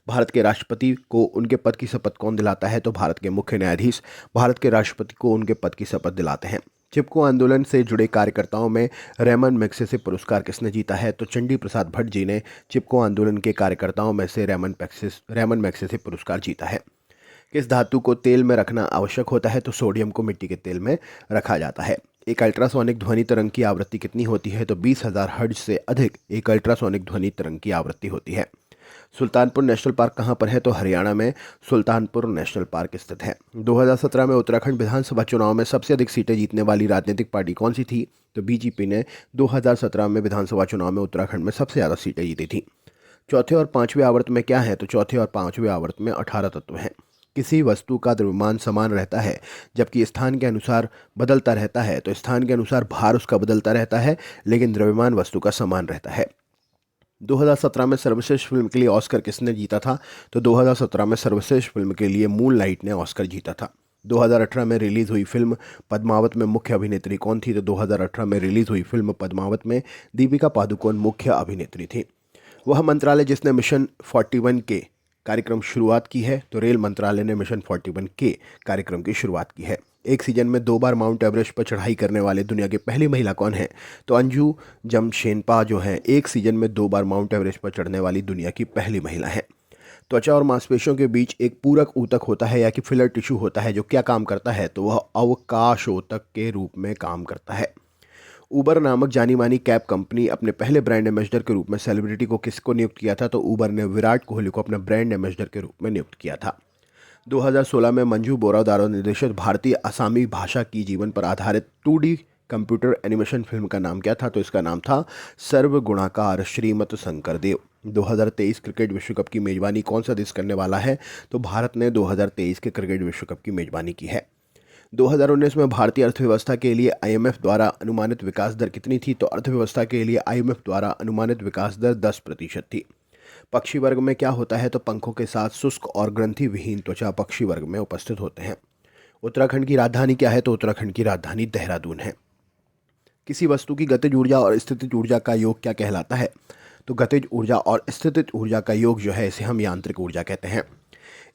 भारत के राष्ट्रपति को उनके पद की शपथ कौन दिलाता है? तो भारत के मुख्य न्यायाधीश भारत के राष्ट्रपति को उनके पद की शपथ दिलाते हैं। चिपको आंदोलन से जुड़े कार्यकर्ताओं में रेमन मैग्सेसे पुरस्कार किसने जीता है? तो चंडी प्रसाद भट्ट जी ने चिपको आंदोलन के कार्यकर्ताओं में से रेमन मैग्सेसे पुरस्कार जीता है। किस धातु को तेल में रखना आवश्यक होता है? तो सोडियम को मिट्टी के तेल में रखा जाता है। एक अल्ट्रासोनिक ध्वनि तरंग की आवृत्ति कितनी होती है? तो 20,000 हर्ट्ज से अधिक एक अल्ट्रासोनिक ध्वनि तरंग की आवृत्ति होती है। सुल्तानपुर नेशनल पार्क कहाँ पर है? तो हरियाणा में सुल्तानपुर नेशनल पार्क स्थित है। 2017 में उत्तराखंड विधानसभा चुनाव में सबसे अधिक सीटें जीतने वाली राजनीतिक पार्टी कौन सी थी? तो बीजेपी ने 2017 में विधानसभा चुनाव में उत्तराखंड में सबसे ज़्यादा सीटें जीती थी। चौथे और पाँचवें आवर्त में क्या है? तो चौथे और पाँचवें आवर्त में 18 तत्व हैं। किसी वस्तु का द्रव्यमान समान रहता है जबकि स्थान के अनुसार बदलता रहता है। तो स्थान के अनुसार भार उसका बदलता रहता है लेकिन द्रव्यमान वस्तु का समान रहता है। 2017 में सर्वश्रेष्ठ फिल्म के लिए ऑस्कर किसने जीता था? तो 2017 में सर्वश्रेष्ठ फिल्म के लिए मूनलाइट ने ऑस्कर जीता था। 2018 में रिलीज हुई फिल्म पद्मावत में मुख्य अभिनेत्री कौन थी? तो 2018 में रिलीज हुई फिल्म पद्मावत में दीपिका पादुकोण मुख्य अभिनेत्री थी। वह मंत्रालय जिसने मिशन 41 के कार्यक्रम शुरुआत की है? तो रेल मंत्रालय ने मिशन 41 के कार्यक्रम की शुरुआत की है। एक सीजन में 2 बार माउंट एवरेस्ट पर चढ़ाई करने वाले दुनिया की पहली महिला कौन है? तो अंजू जमशेनपा जो हैं एक सीजन में 2 बार माउंट एवरेस्ट पर चढ़ने वाली दुनिया की पहली महिला है। त्वचा और मांसपेशियों के बीच एक पूरक ऊतक होता है या कि फिलर टिश्यू होता है जो क्या काम करता है? तो वह अवकाशोतक के रूप में काम करता है। उबर नामक जानी मानी कैब कंपनी अपने पहले ब्रांड एम्बेसडर के रूप में सेलिब्रिटी को किसको नियुक्त किया था? तो उबर ने विराट कोहली को अपना ब्रांड एम्बेसडर के रूप में नियुक्त किया था। 2016 में मंजू बोरा द्वारा निर्देशित भारतीय असामी भाषा की जीवन पर आधारित 2D कंप्यूटर एनिमेशन फिल्म का नाम क्या था? तो इसका नाम था सर्वगुणाकार श्रीमत शंकरदेव। 2023 क्रिकेट विश्व कप की मेजबानी कौन सा देश करने वाला है? तो भारत ने 2023 के क्रिकेट विश्व कप की मेजबानी की है। 2019 में भारतीय अर्थव्यवस्था के लिए IMF द्वारा अनुमानित विकास दर कितनी थी? तो अर्थव्यवस्था के लिए IMF द्वारा अनुमानित विकास दर 10% थी। पक्षी वर्ग में क्या होता है? तो पंखों के साथ शुष्क और ग्रंथि विहीन त्वचा पक्षी वर्ग में उपस्थित होते हैं। उत्तराखंड की राजधानी क्या है? तो उत्तराखंड की राजधानी देहरादून है। किसी वस्तु की गतिज ऊर्जा और स्थितिज ऊर्जा का योग क्या कहलाता है? तो गतिज ऊर्जा और स्थितिज ऊर्जा का योग जो है इसे हम यांत्रिक ऊर्जा कहते हैं।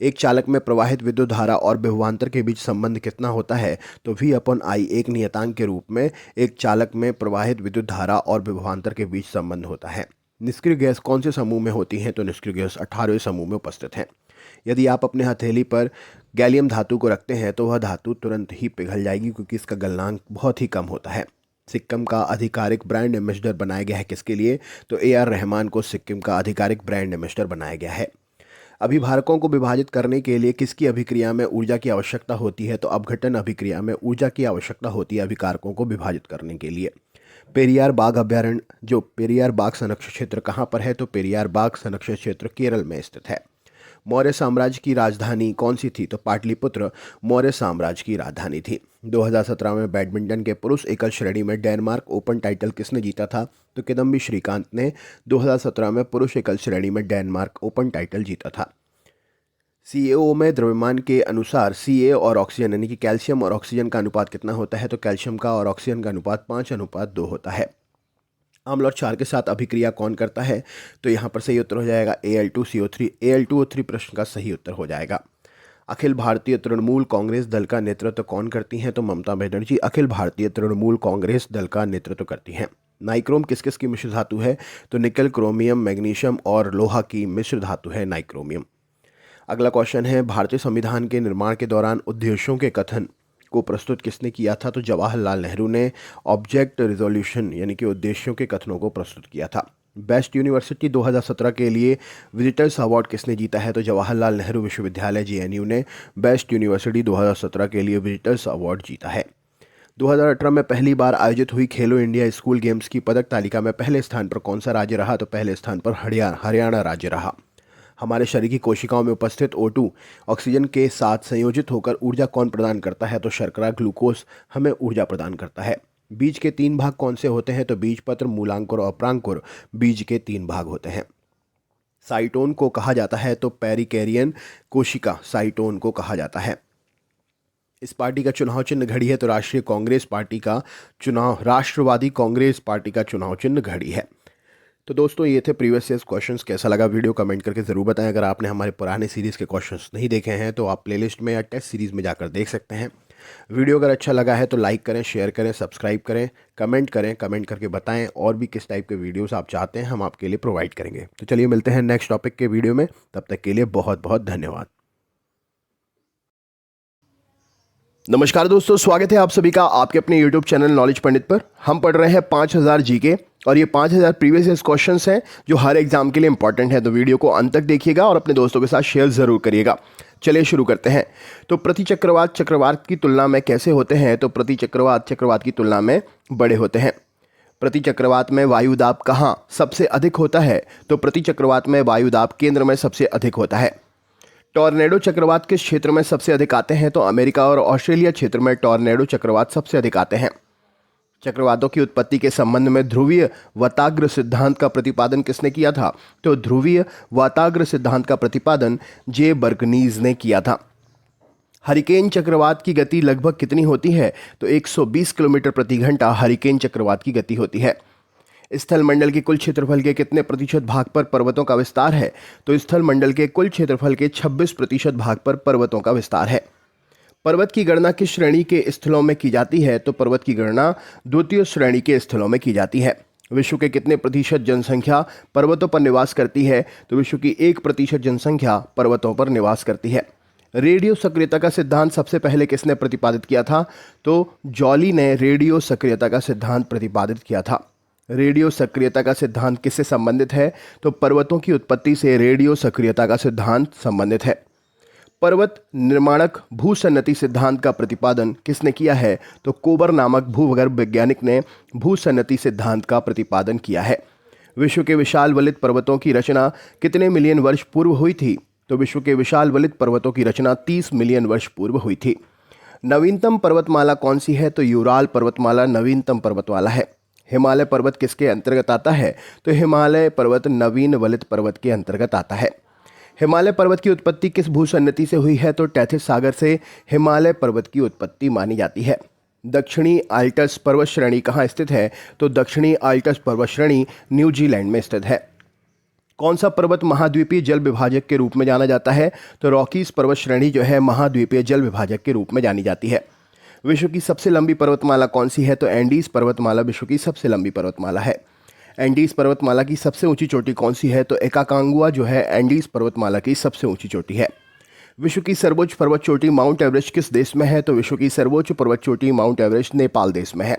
एक चालक में प्रवाहित विद्युत धारा और विभवांतर के बीच संबंध कितना होता है? तो V/I एक नियतांक के रूप में एक चालक में प्रवाहित विद्युत धारा और विभवांतर के बीच संबंध होता है। निष्क्रिय गैस कौन से समूह में होती हैं? तो निष्क्रिय गैस 18वें समूह में उपस्थित हैं। यदि आप अपने हथेली पर गैलियम धातु को रखते हैं तो वह धातु तुरंत ही पिघल जाएगी क्योंकि इसका गलनांक बहुत ही कम होता है। सिक्किम का आधिकारिक ब्रांड एम्बेसडर बनाया गया है किसके लिए? तो A.R. रहमान को सिक्किम का आधिकारिक ब्रांड एम्बेसडर बनाया गया है। अभिभारकों को विभाजित करने के लिए किसकी अभिक्रिया में ऊर्जा की आवश्यकता होती है? तो अपघटन अभिक्रिया में ऊर्जा की आवश्यकता होती है अभिकारकों को विभाजित करने के लिए। पेरियार बाघ अभ्यारण्य जो पेरियार बाघ संरक्षित क्षेत्र कहाँ पर है? तो पेरियार बाघ संरक्षित क्षेत्र केरल में स्थित है। मौर्य साम्राज्य की राजधानी कौन सी थी? तो पाटलिपुत्र मौर्य साम्राज्य की राजधानी थी। 2017 में बैडमिंटन के पुरुष एकल श्रेणी में डेनमार्क ओपन टाइटल किसने जीता था? तो किदम्बी श्रीकांत ने 2017 में पुरुष एकल श्रेणी में डेनमार्क ओपन टाइटल जीता था। CaO में द्रव्यमान के अनुसार Ca और ऑक्सीजन यानी कि कैल्शियम और ऑक्सीजन का अनुपात कितना होता है? तो कैल्शियम का और ऑक्सीजन का अनुपात 5:2 होता है। अम्ल और क्षार के साथ अभिक्रिया कौन करता है? तो यहाँ पर सही उत्तर हो जाएगा Al2CO3। Al2O3 प्रश्न का सही उत्तर हो जाएगा। अखिल भारतीय तृणमूल कांग्रेस दल का नेतृत्व कौन करती हैं? तो ममता बनर्जी अखिल भारतीय तृणमूल कांग्रेस दल का नेतृत्व करती हैं। नाइक्रोम किस किस की मिश्र धातु है? तो निकल, क्रोमियम, मैग्नीशियम और लोहा की मिश्र धातु है नाइक्रोमियम। अगला क्वेश्चन है, भारतीय संविधान के निर्माण के दौरान उद्देश्यों के कथन को प्रस्तुत किसने किया था? तो जवाहरलाल नेहरू ने ऑब्जेक्ट रिजोल्यूशन यानी कि उद्देश्यों के कथनों को प्रस्तुत किया था। बेस्ट यूनिवर्सिटी 2017 के लिए विजिटर्स अवार्ड किसने जीता है? तो जवाहरलाल नेहरू विश्वविद्यालय JNU ने बेस्ट यूनिवर्सिटी 2017 के लिए विजिटर्स अवार्ड जीता है। 2018 में पहली बार आयोजित हुई खेलो इंडिया स्कूल गेम्स की पदक तालिका में पहले स्थान पर कौन सा राज्य रहा? तो पहले स्थान पर हरियाणा राज्य रहा। हमारे शरीर की कोशिकाओं में उपस्थित O2 ऑक्सीजन के साथ संयोजित होकर ऊर्जा कौन प्रदान करता है? तो शर्करा ग्लूकोज हमें ऊर्जा प्रदान करता है। बीज के 3 भाग कौन से होते हैं? तो बीजपत्र, मूलांकुर और प्रांकुर बीज के 3 भाग होते हैं। साइटोन को कहा जाता है तो पेरिकैरियन कोशिका साइटोन को कहा जाता है। इस पार्टी का चुनाव चिन्ह घड़ी है तो राष्ट्रवादी कांग्रेस पार्टी का चुनाव चिन्ह घड़ी है। तो दोस्तों ये थे प्रीवियस ईयर्स क्वेश्चंस। कैसा लगा वीडियो कमेंट करके ज़रूर बताएं। अगर आपने हमारे पुराने सीरीज़ के क्वेश्चंस नहीं देखे हैं तो आप प्लेलिस्ट में या टेस्ट सीरीज़ में जाकर देख सकते हैं। वीडियो अगर अच्छा लगा है तो लाइक करें, शेयर करें, सब्सक्राइब करें, कमेंट करें, कमेंट करके बताएं और भी किस टाइप के वीडियोस आप चाहते हैं हम आपके लिए प्रोवाइड करेंगे। तो चलिए मिलते हैं नेक्स्ट टॉपिक के वीडियो में, तब तक के लिए बहुत बहुत धन्यवाद। नमस्कार दोस्तों, स्वागत है आप सभी का आपके अपने YouTube चैनल नॉलेज पंडित पर। हम पढ़ रहे हैं 5000 जीके और ये 5000 प्रीवियस ईयर क्वेश्चंस हैं जो हर एग्जाम के लिए इंपॉर्टेंट है। तो वीडियो को अंत तक देखिएगा और अपने दोस्तों के साथ शेयर जरूर करिएगा। चलिए शुरू करते हैं। तो प्रति चक्रवात की तुलना में कैसे होते हैं? तो प्रति चक्रवात की तुलना में बड़े होते हैं। प्रति चक्रवात में वायु दाब कहाँ सबसे अधिक होता है? तो प्रति चक्रवात में वायु दाब केंद्र में सबसे अधिक होता है। टॉर्नेडो चक्रवात किस क्षेत्र में सबसे अधिक आते हैं? तो अमेरिका और ऑस्ट्रेलिया क्षेत्र में टॉर्नेडो चक्रवात सबसे अधिक आते हैं। चक्रवातों की उत्पत्ति के संबंध में ध्रुवीय वाताग्र सिद्धांत का प्रतिपादन किसने किया था? तो ध्रुवीय वाताग्र सिद्धांत का प्रतिपादन जे बर्गनीज ने किया था। हरिकेन चक्रवात की गति लगभग कितनी होती है? तो 120 किलोमीटर प्रति घंटा हरिकेन चक्रवात की गति होती है। स्थल मंडल के कुल क्षेत्रफल के कितने प्रतिशत भाग पर पर्वतों का विस्तार है? तो स्थल मंडल के कुल क्षेत्रफल के 26% भाग पर पर्वतों का विस्तार है। पर्वत की गणना किस श्रेणी के स्थलों में की जाती है? तो पर्वत की गणना द्वितीय श्रेणी के स्थलों में की जाती है। विश्व के कितने प्रतिशत जनसंख्या पर्वतों पर निवास करती है? तो विश्व की 1% जनसंख्या पर्वतों पर निवास करती है। रेडियो सक्रियता का सिद्धांत सबसे पहले किसने प्रतिपादित किया था? तो जॉली ने रेडियो सक्रियता का सिद्धांत प्रतिपादित किया था। रेडियो सक्रियता का सिद्धांत किससे संबंधित है? तो पर्वतों की उत्पत्ति से रेडियो सक्रियता का सिद्धांत संबंधित है। पर्वत निर्माणक भूसन्नति सिद्धांत का प्रतिपादन किसने किया है? तो कोबर नामक भूगर्भ वैज्ञानिक ने भूसन्नति सिद्धांत का प्रतिपादन किया है। विश्व के विशाल वलित पर्वतों की रचना कितने मिलियन वर्ष पूर्व हुई थी? तो विश्व के विशाल वलित पर्वतों की रचना 30 मिलियन वर्ष पूर्व हुई थी। नवीनतम पर्वतमाला कौन सी है? तो यूराल पर्वतमाला नवीनतम पर्वतमाला है। हिमालय पर्वत किसके अंतर्गत आता है? तो हिमालय पर्वत नवीन वलित पर्वत के अंतर्गत आता है। हिमालय पर्वत की उत्पत्ति किस भूसन्नति से हुई है? तो टैथिस सागर से हिमालय पर्वत की उत्पत्ति मानी जाती है। दक्षिणी आल्टस पर्वत श्रेणी कहाँ स्थित है? तो दक्षिणी आल्टस पर्वत श्रेणी न्यूजीलैंड में स्थित है। कौन सा पर्वत महाद्वीपीय जल विभाजक के रूप में जाना जाता है? तो रॉकीज पर्वत श्रेणी जो है महाद्वीपीय जल विभाजक के रूप में जानी जाती है। विश्व की सबसे लंबी पर्वतमाला कौन सी है? तो एंडीज पर्वतमाला विश्व की सबसे लंबी पर्वतमाला है। एंडीज पर्वतमाला की सबसे ऊंची चोटी कौन सी है? तो एकाकांगुआ जो है एंडीज पर्वतमाला की सबसे ऊंची चोटी है। विश्व की सर्वोच्च पर्वत चोटी माउंट एवरेस्ट किस देश में है? तो विश्व की सर्वोच्च पर्वत चोटी माउंट एवरेस्ट नेपाल देश में है।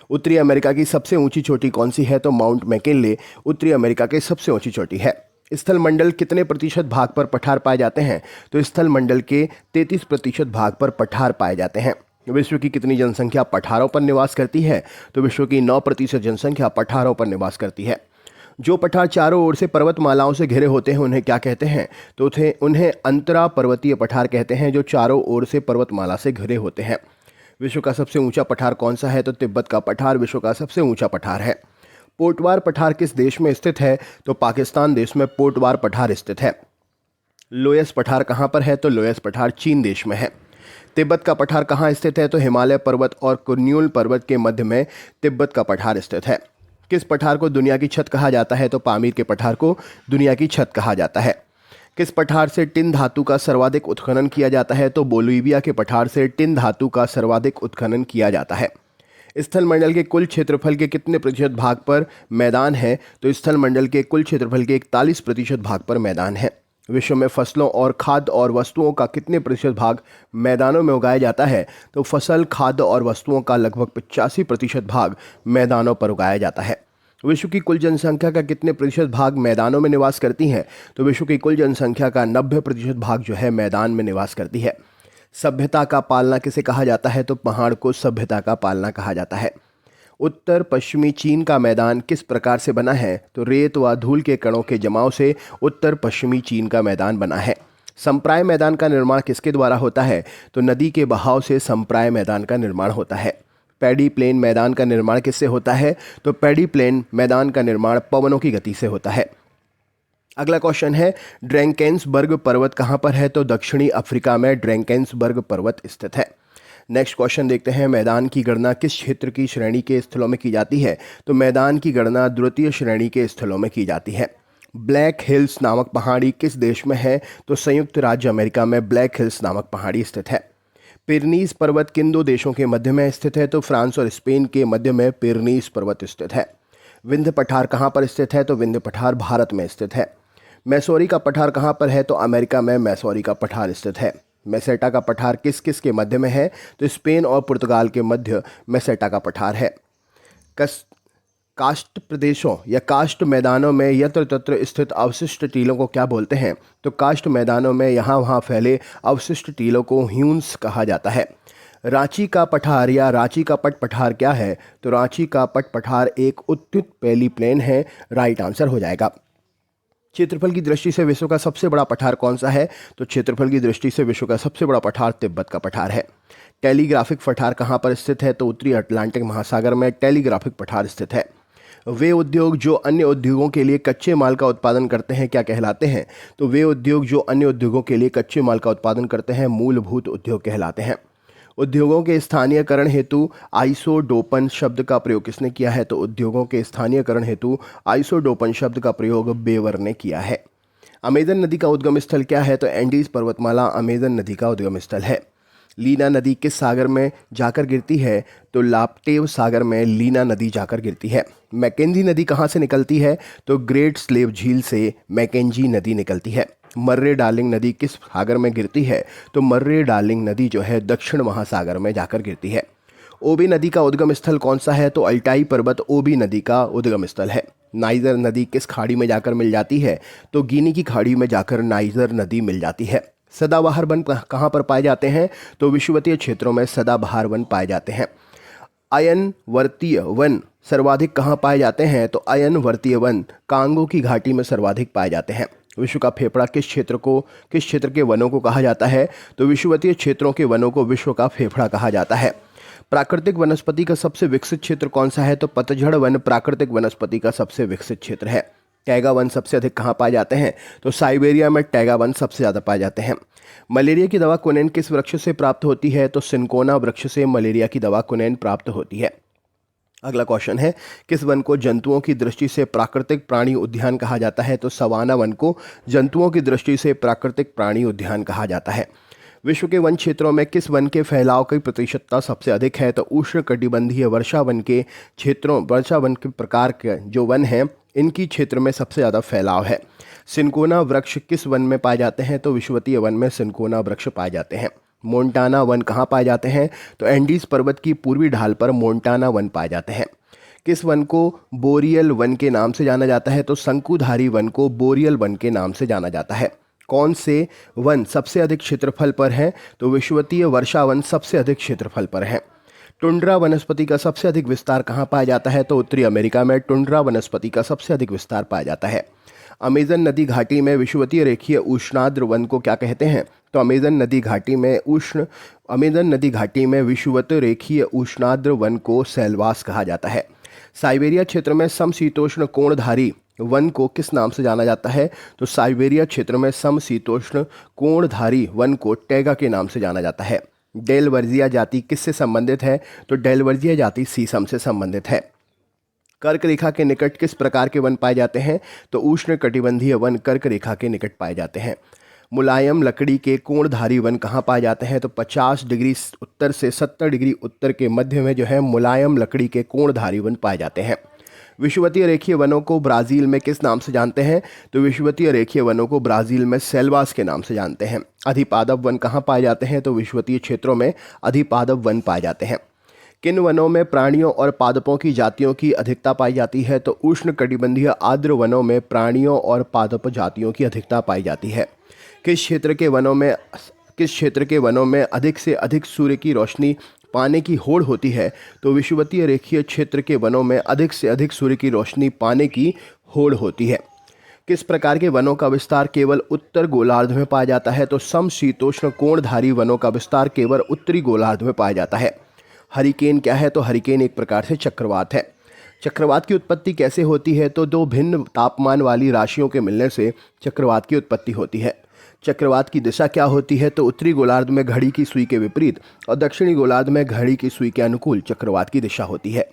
उत्तरी अमेरिका की सबसे ऊंची चोटी कौन सी है? तो माउंट मैकिनले उत्तरी अमेरिका की सबसे ऊंची चोटी है। स्थल मंडल कितने प्रतिशत भाग पर पठार पाए जाते हैं? तो स्थल मंडल के 33% भाग पर पठार पाए जाते हैं। विश्व की कितनी जनसंख्या पठारों पर निवास करती है? तो विश्व की 9% जनसंख्या पठारों पर निवास करती है। जो पठार चारों ओर से पर्वतमालाओं से घिरे होते हैं उन्हें क्या कहते हैं? तो उन्हें अंतरा पर्वतीय पठार कहते हैं, जो चारों ओर से पर्वतमाला से घिरे होते हैं। विश्व का सबसे ऊंचा पठार कौन सा है? तो तिब्बत का पठार विश्व का सबसे ऊंचा पठार है। पोटवार पठार किस देश में स्थित है? तो पाकिस्तान देश में पोटवार पठार स्थित है। लोयस पठार कहाँ पर है? तो लोयस पठार चीन देश में है। तिब्बत का पठार कहाँ स्थित है? तो हिमालय पर्वत और कुर्न्यूल पर्वत के मध्य में तिब्बत का पठार स्थित है। किस पठार को दुनिया की छत कहा जाता है? तो पामीर के पठार को दुनिया की छत कहा जाता है। किस पठार से टिन धातु का सर्वाधिक उत्खनन किया जाता है? तो बोलीविया के पठार से टिन धातु का सर्वाधिक उत्खनन किया जाता है। स्थल मंडल के कुल क्षेत्रफल के कितने प्रतिशत भाग पर मैदान है? तो स्थल मंडल के कुल क्षेत्रफल के 41% भाग पर मैदान है। विश्व में फसलों और खाद्य और वस्तुओं का कितने प्रतिशत भाग मैदानों में उगाया जाता है? तो फसल, खाद्य और वस्तुओं का लगभग 85% भाग मैदानों पर उगाया जाता है। विश्व की कुल जनसंख्या का कितने प्रतिशत भाग मैदानों में निवास करती हैं? तो विश्व की कुल जनसंख्या का 90% भाग जो है मैदान में निवास करती है। सभ्यता का पालना किसे कहा जाता है? तो पहाड़ को सभ्यता का पालना कहा जाता है। उत्तर पश्चिमी चीन का मैदान किस प्रकार से बना है? तो रेत व धूल के कणों के जमाव से उत्तर पश्चिमी चीन का मैदान बना है। संप्राय मैदान का निर्माण किसके द्वारा होता है? तो नदी के बहाव से संप्राय मैदान का निर्माण होता है। पैडी प्लेन मैदान का निर्माण किससे होता है? तो पैडी प्लेन मैदान का निर्माण पवनों की गति से होता है। अगला क्वेश्चन है, ड्रैंकेंसबर्ग पर्वत कहाँ पर है? तो दक्षिणी अफ्रीका में ड्रैंकेंसबर्ग पर्वत स्थित है। नेक्स्ट क्वेश्चन देखते हैं, मैदान की गणना किस क्षेत्र की श्रेणी के स्थलों में की जाती है? तो मैदान की गणना द्वितीय श्रेणी के स्थलों में की जाती है। ब्लैक हिल्स नामक पहाड़ी किस देश में है? तो संयुक्त राज्य अमेरिका में ब्लैक हिल्स नामक पहाड़ी स्थित है। पिरनीज पर्वत किन दो देशों के मध्य में स्थित है? तो फ्रांस और स्पेन के मध्य में पिरनीज पर्वत स्थित है। विंध्य पठार कहाँ पर स्थित है? तो विंध्य पठार भारत में स्थित है। मैसौरी का पठार कहाँ पर है? तो अमेरिका में मैसौरी का पठार स्थित है। मेसेटा का पठार किस किस के मध्य में है? तो स्पेन और पुर्तगाल के मध्य मेसेटा का पठार है। कास्ट प्रदेशों या कास्ट मैदानों में यत्र तत्र स्थित अवशिष्ट टीलों को क्या बोलते हैं? तो कास्ट मैदानों में यहाँ वहाँ फैले अवशिष्ट टीलों को ह्यून्स कहा जाता है। रांची का पठार या रांची का पट पठार क्या है? तो रांची का पट पठार एक उत्तुत पैली प्लेन है। राइट आंसर हो जाएगा। क्षेत्रफल की दृष्टि से विश्व का सबसे बड़ा पठार कौन सा है? तो क्षेत्रफल की दृष्टि से विश्व का सबसे बड़ा पठार तिब्बत का पठार है। टेलीग्राफिक पठार कहाँ पर स्थित है? तो उत्तरी अटलांटिक महासागर में टेलीग्राफिक पठार स्थित है। वे उद्योग जो अन्य उद्योगों के लिए कच्चे माल का उत्पादन करते हैं क्या कहलाते हैं? तो वे उद्योग जो अन्य उद्योगों के लिए कच्चे माल का उत्पादन करते हैं मूलभूत उद्योग कहलाते हैं। उद्योगों के स्थानीयकरण हेतु आइसोडोपन शब्द का प्रयोग किसने किया है? तो उद्योगों के स्थानीयकरण हेतु आइसोडोपन शब्द का प्रयोग बेवर ने किया है। अमेजन नदी का उद्गम स्थल क्या है? तो एंडीज पर्वतमाला अमेजन नदी का उद्गम स्थल है। लीना नदी किस सागर में जाकर गिरती है? तो लाप्टेव सागर में लीना नदी जाकर गिरती है। मैकेंजी नदी कहाँ से निकलती है? तो ग्रेट स्लेव झील से मैकेंजी नदी निकलती है। मर्रे डार्लिंग नदी किस सागर में गिरती है? तो मर्रे डार्लिंग नदी जो है दक्षिण महासागर में जाकर गिरती है। ओबी नदी का उद्गम स्थल कौन सा है? तो अल्टाई पर्वत ओबी नदी का उद्गम स्थल है। नाइजर नदी किस खाड़ी में जाकर मिल जाती है? तो गिनी की खाड़ी में जाकर नाइजर नदी मिल जाती है। सदाबहार वन कहाँ पर पाए जाते हैं? तो विषुवतीय क्षेत्रों में सदाबहार वन पाए जाते हैं। अयनवर्तीय वन सर्वाधिक कहाँ पाए जाते हैं? तो अयनवर्तीय वन कांगो की घाटी में सर्वाधिक पाए जाते हैं। विश्व का फेफड़ा किस क्षेत्र के वनों को कहा जाता है? तो विषुवतीय क्षेत्रों के वनों को विश्व का फेफड़ा कहा जाता है। प्राकृतिक वनस्पति का सबसे विकसित क्षेत्र कौन सा है? तो पतझड़ वन प्राकृतिक वनस्पति का सबसे विकसित क्षेत्र है। टैगा वन सबसे अधिक कहाँ पाए जाते हैं? तो साइबेरिया में टैगा वन सबसे ज़्यादा पाए जाते हैं। मलेरिया की दवा क्विनैन किस वृक्ष से प्राप्त होती है? तो सिनकोना वृक्ष से मलेरिया की दवा क्विनैन प्राप्त होती है। अगला क्वेश्चन है, किस वन को जंतुओं की दृष्टि से प्राकृतिक प्राणी उद्यान कहा जाता है? तो सवाना वन को जंतुओं की दृष्टि से प्राकृतिक प्राणी उद्यान कहा जाता है। विश्व के वन क्षेत्रों में किस वन के फैलाव की प्रतिशतता सबसे अधिक है? तो उष्णकटिबंधीय वर्षा वन के क्षेत्रों, वर्षा वन के प्रकार के जो वन हैं इनकी क्षेत्र में सबसे ज़्यादा फैलाव है। सिनकोना वृक्ष किस वन में पाए जाते हैं? तो विषुवतीय वन में सिनकोना वृक्ष पाए जाते हैं। मोन्टाना वन कहाँ पाए जाते हैं? तो एंडीज पर्वत की पूर्वी ढाल पर मोन्टाना वन पाए जाते हैं। किस वन को बोरियल वन के नाम से जाना जाता है? तो शंकुधारी वन को बोरियल वन के नाम से जाना जाता है। कौन से वन सबसे अधिक क्षेत्रफल पर है? तो विषुवतीय वर्षा वन सबसे अधिक क्षेत्रफल पर है। टुंड्रा वनस्पति का सबसे अधिक विस्तार कहाँ पाया जाता है? तो उत्तरी अमेरिका में टुंड्रा वनस्पति का सबसे अधिक विस्तार पाया जाता है। अमेजन नदी घाटी में विषुवतीय रेखीय उष्णाद्र वन को क्या कहते हैं? तो अमेजन नदी घाटी में विषुवत रेखीय उष्णाद्र वन को सेलवास कहा जाता है। साइबेरिया क्षेत्र में समशीतोष्ण कोणधारी वन को किस नाम से जाना जाता है? तो साइबेरिया क्षेत्र में समशीतोष्ण कोणधारी वन को टैगा के नाम से जाना जाता है। डेलवर्जिया जाति किससे संबंधित है? तो डेलवर्जिया जाति सीसम से संबंधित है। कर्क रेखा के निकट किस प्रकार के वन पाए जाते हैं? तो उष्णकटिबंधीय वन कर्क रेखा के निकट पाए जाते हैं। मुलायम लकड़ी के कोणधारी वन कहाँ पाए जाते हैं? तो 50 डिग्री उत्तर से 70 डिग्री उत्तर के मध्य में जो है मुलायम लकड़ी के कोणधारी वन पाए जाते हैं। विषुवतीय रेखीय वनों को ब्राज़ील में किस नाम से जानते हैं? तो विषुवतीय रेखीय वनों को ब्राज़ील में सेल्वास के नाम से जानते हैं। अधिपादप वन कहाँ पाए जाते हैं? तो विषुवतीय क्षेत्रों में अधिपादप वन पाए जाते हैं। किन वनों में प्राणियों और पादपों की जातियों की अधिकता पाई जाती है? तो उष्णकटिबंधीय आर्द्र वनों में प्राणियों और पादप जातियों की अधिकता पाई जाती है। किस क्षेत्र के वनों में अधिक से अधिक सूर्य की रोशनी पाने की होड़ होती है? तो विषुवतीय रेखीय क्षेत्र के वनों में अधिक से अधिक सूर्य की रोशनी पाने की होड़ होती है। किस प्रकार के वनों का विस्तार केवल उत्तर गोलार्ध में पाया जाता है? तो समशीतोष्ण कोणधारी वनों का विस्तार केवल उत्तरी गोलार्ध में पाया जाता है। हरिकेन क्या है? तो हरिकेन एक प्रकार से चक्रवात है। चक्रवात की उत्पत्ति कैसे होती है? तो दो भिन्न तापमान वाली राशियों के मिलने से चक्रवात की उत्पत्ति होती है। चक्रवात की दिशा क्या होती है? तो उत्तरी गोलार्ध में घड़ी की सुई के विपरीत और दक्षिणी गोलार्ध में घड़ी की सुई के अनुकूल चक्रवात की दिशा होती है।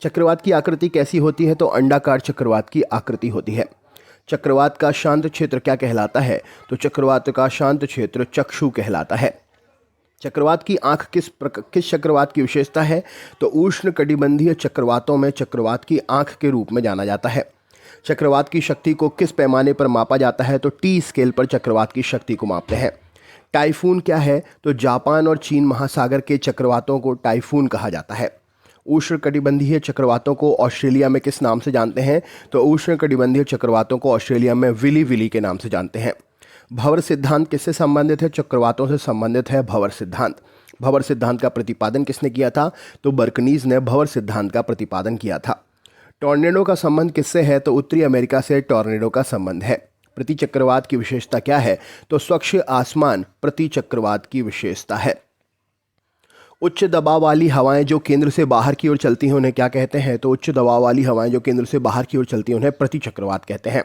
चक्रवात की आकृति कैसी होती है? तो अंडाकार चक्रवात की आकृति होती है। चक्रवात का शांत क्षेत्र क्या कहलाता है? तो चक्रवात का शांत क्षेत्र चक्षु कहलाता है। चक्रवात की आंख किस चक्रवात की विशेषता है? तो उष्णकटिबंधीय चक्रवातों में चक्रवात की आंख के रूप में जाना जाता है। चक्रवात की शक्ति को किस पैमाने पर मापा जाता है? तो टी स्केल पर चक्रवात की शक्ति को मापते हैं। टाइफून क्या है? तो जापान और चीन महासागर के चक्रवातों को टाइफून कहा जाता है। उष्णकटिबंधीय चक्रवातों को ऑस्ट्रेलिया में किस नाम से जानते हैं? तो उष्णकटिबंधीय चक्रवातों को ऑस्ट्रेलिया में विली विली के नाम से जानते हैं। भंवर सिद्धांत किससे संबंधित है? चक्रवातों से संबंधित है भंवर सिद्धांत। भंवर सिद्धांत का प्रतिपादन किसने किया था? तो बर्कनीज ने भंवर सिद्धांत का प्रतिपादन किया था। टॉर्नेडो का संबंध किससे है? तो उत्तरी अमेरिका से टॉर्नेडो का संबंध है। प्रति चक्रवात की विशेषता क्या है? तो स्वच्छ आसमान प्रति चक्रवात की विशेषता है। उच्च दबाव वाली हवाएं जो केंद्र से बाहर की ओर चलती हैं उन्हें क्या कहते हैं? तो उच्च दबाव वाली हवाएं जो केंद्र से बाहर की ओर चलती हैं उन्हें प्रति चक्रवात कहते हैं।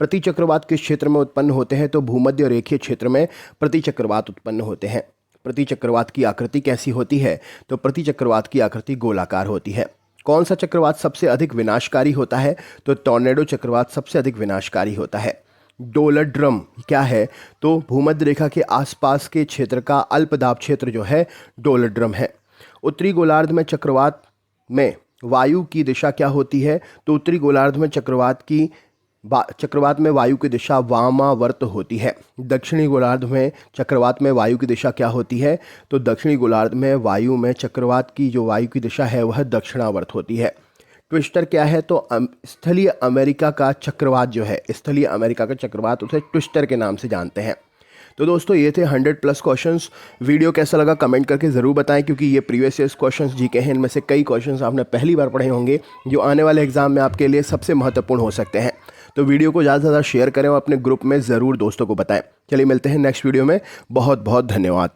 प्रति चक्रवात किस क्षेत्र में उत्पन्न होते हैं? तो भूमध्य रेखीय क्षेत्र में प्रति चक्रवात उत्पन्न होते हैं। प्रति चक्रवात की आकृति कैसी होती है? तो प्रति चक्रवात की आकृति गोलाकार होती है। कौन सा चक्रवात सबसे अधिक विनाशकारी होता है? तो टॉर्नेडो चक्रवात सबसे अधिक विनाशकारी होता है। डोलड्रम क्या है? तो भूमध्य रेखा के आसपास के क्षेत्र का अल्पदाब क्षेत्र जो है डोलड्रम है। उत्तरी गोलार्ध में चक्रवात में वायु की दिशा क्या होती है? तो उत्तरी गोलार्ध में चक्रवात में वायु की दिशा वामावर्त होती है। दक्षिणी गोलार्ध में चक्रवात में वायु की दिशा क्या होती है? तो दक्षिणी गोलार्ध में वायु में चक्रवात की जो वायु की दिशा है वह दक्षिणावर्त होती है। ट्विस्टर क्या है? तो स्थलीय अमेरिका का चक्रवात जो है, स्थलीय अमेरिका का चक्रवात उसे ट्विस्टर के नाम से जानते हैं। तो दोस्तों ये थे 100+ क्वेश्चंस। वीडियो कैसा लगा कमेंट करके ज़रूर बताएं, क्योंकि ये प्रीवियस ईयर्स क्वेश्चंस जीके हैं, इनमें से कई क्वेश्चंस आपने पहली बार पढ़े होंगे जो आने वाले एग्जाम में आपके लिए सबसे महत्वपूर्ण हो सकते हैं। तो वीडियो को ज़्यादा से ज़्यादा शेयर करें और अपने ग्रुप में ज़रूर दोस्तों को बताएं। चलिए मिलते हैं नेक्स्ट वीडियो में। बहुत बहुत धन्यवाद।